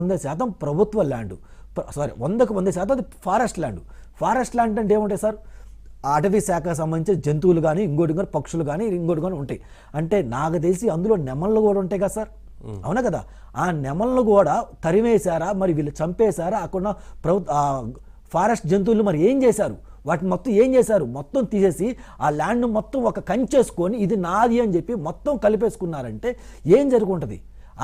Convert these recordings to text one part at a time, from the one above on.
100% ప్రభుత్వ land. Sorry, 100కు 100% అది forest land. Forest land అంటే ఏముంటాయి సార్? అటవీ శాఖకు సంబంధించిన జంతువులు కానీ, ఇంకోటి కానీ, పక్షులు కానీ, ఇంకోటి కానీ ఉంటాయి. అంటే నాకు తెలిసి అందులో నెమళ్ళు కూడా ఉంటాయి కదా సార్, అవునా కదా? ఆ నెమళ్ళు కూడా తరిమేశారా, మరి వీళ్ళు చంపేశారా, అక్కడ ఫారెస్ట్ జంతువులు మరి ఏం చేశారు? వాటిని మొత్తం ఏం చేశారు? మొత్తం తీసేసి ఆ ల్యాండ్ మొత్తం ఒక కంచేసుకొని ఇది నాది అని చెప్పి మొత్తం కలిపేసుకున్నారంటే ఏం జరుగుంటుంది?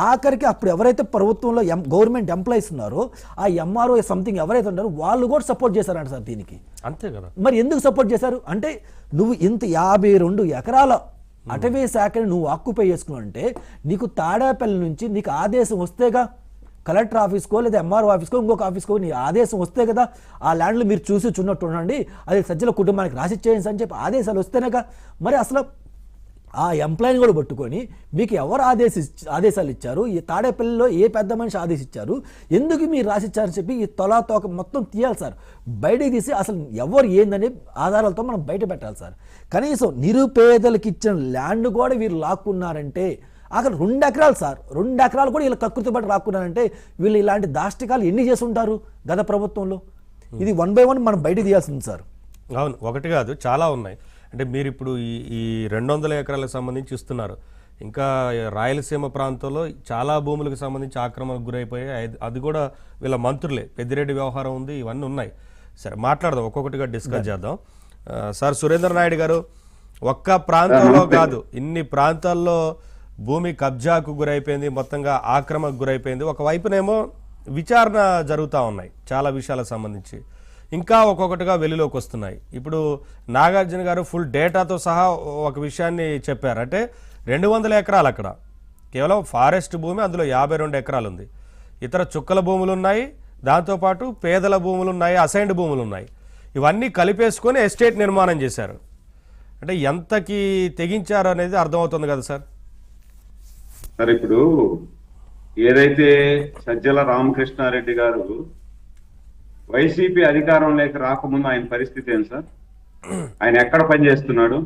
ఆఖరికి అప్పుడు ఎవరైతే ప్రభుత్వంలో గవర్నమెంట్ ఎంప్లాయీస్ ఉన్నారో ఆ ఎంఆర్ఓ సంథింగ్ ఎవరైతే ఉన్నారో వాళ్ళు కూడా సపోర్ట్ చేశారంట సార్ దీనికి. అంతే కదా. మరి ఎందుకు సపోర్ట్ చేశారు అంటే, నువ్వు ఇంత 52 ఎకరాల అటవీ శాఖని నువ్వు ఆక్యుపై చేసుకున్నావు అంటే నీకు తాడేపల్లి నుంచి నీకు ఆదేశం వస్తేగా, కలెక్టర్ ఆఫీస్కో లేదా ఎంఆర్ఓ ఆఫీస్కో ఇంకొక ఆఫీస్కో నీ ఆదేశం వస్తే కదా ఆ ల్యాండ్లు మీరు చూసి చున్నట్టు ఉండండి, అది సజ్జల కుటుంబానికి రాసిచ్చేయండి అని చెప్పి ఆదేశాలు వస్తేనేగా. మరి అసలు ఆ ఎంప్లాయీని కూడా పట్టుకొని మీకు ఎవరు ఆదేశాలు ఇచ్చారు, ఈ తాడేపల్లిలో ఏ పెద్ద మనిషి ఆదేశించారు, ఎందుకు మీరు రాసిచ్చారని చెప్పి ఈ తోక మొత్తం తీయాలి సార్. బయటకు తీసి అసలు ఎవరు ఏందని ఆధారాలతో మనం బయట పెట్టాలి సార్. కనీసం నిరుపేదలకు ఇచ్చిన ల్యాండ్ కూడా వీరు లాక్కున్నారంటే, అక్కడ 2 ఎకరాలు సార్, 2 ఎకరాలు కూడా వీళ్ళు కకృతి పట్టి రాక్కున్నారంటే వీళ్ళు ఇలాంటి దాష్టికాలు ఎన్ని చేసి ఉంటారు గత ప్రభుత్వంలో? ఇది 1 by 1 మనం బయట తీయాల్సింది సార్. అవును, ఒకటి కాదు చాలా ఉన్నాయి. అంటే మీరు ఇప్పుడు ఈ 200 ఎకరాలకు సంబంధించి ఇస్తున్నారు. ఇంకా రాయలసీమ ప్రాంతంలో చాలా భూములకు సంబంధించి ఆక్రమణకు గురైపోయాయి. అది కూడా వీళ్ళ మంత్రులే, పెద్దిరెడ్డి వ్యవహారం ఉంది, ఇవన్నీ ఉన్నాయి. సరే, మాట్లాడదాం, ఒక్కొక్కటిగా డిస్కస్ చేద్దాం. సార్ సురేంద్ర నాయుడు గారు, ఒక్క ప్రాంతంలో కాదు ఇన్ని ప్రాంతాల్లో భూమి కబ్జాకు గురైపోయింది, మొత్తంగా ఆక్రమణకు గురైపోయింది. ఒకవైపునేమో విచారణ జరుగుతూ ఉన్నాయి చాలా విషయాలకు సంబంధించి, ఇంకా ఒక్కొక్కటిగా వెలుగులోకి వస్తున్నాయి. ఇప్పుడు నాగార్జున గారు ఫుల్ డేటాతో సహా ఒక విషయాన్ని చెప్పారు. అంటే 200 ఎకరాలు అక్కడ కేవలం ఫారెస్ట్ భూమి, అందులో 52 ఎకరాలు ఉంది. ఇతర చుక్కల భూములు ఉన్నాయి, దాంతోపాటు పేదల భూములు ఉన్నాయి, అసైన్డ్ భూములు ఉన్నాయి. ఇవన్నీ కలిపేసుకొని ఎస్టేట్ నిర్మాణం చేశారు. అంటే ఎంతకి తెగించారు అనేది అర్థమవుతుంది కదా సార్. సార్, ఇప్పుడు ఏదైతే సజ్జల రామకృష్ణారెడ్డి గారు వైసీపీ అధికారంలోకి రాకముందు ఆయన పరిస్థితి ఏంటి సార్? ఆయన ఎక్కడ పనిచేస్తున్నాడు,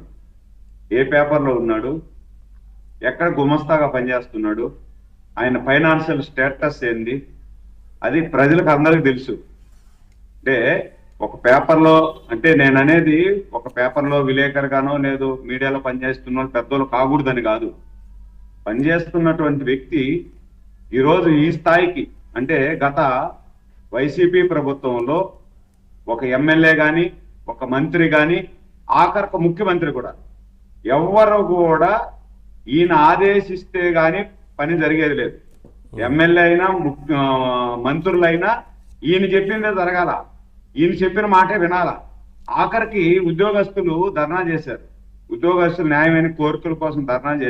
ఏ పేపర్లో ఉన్నాడు, ఎక్కడ గుమస్తాగా పనిచేస్తున్నాడు, ఆయన ఫైనాన్షియల్ స్టేటస్ ఏంది, అది ప్రజలకు అందరికీ తెలుసు. అంటే ఒక పేపర్లో, అంటే నేను అనేది ఒక పేపర్లో విలేకరుగానో లేదు మీడియాలో పనిచేస్తున్న పెద్దోళ్ళు కాకూడదని కాదు. పనిచేస్తున్నటువంటి వ్యక్తి ఈరోజు ఈ స్థాయికి, అంటే గత వైసీపీ ప్రభుత్వంలో ఒక ఎమ్మెల్యే కానీ, ఒక మంత్రి కానీ, ఆఖరికి ముఖ్యమంత్రి కూడా ఎవరు కూడా ఈయన ఆదేశిస్తే గాని పని జరిగేది లేదు. ఎమ్మెల్యే అయినా మంత్రులైనా ఈయన చెప్పిందే జరగాల, ఈయన చెప్పిన మాటే వినాలా. ఆఖరికి ఉద్యోగస్తులు ధర్నా చేశారు, ఉద్యోగస్తులు న్యాయమైన కోరికల కోసం ధర్నా చేశారు.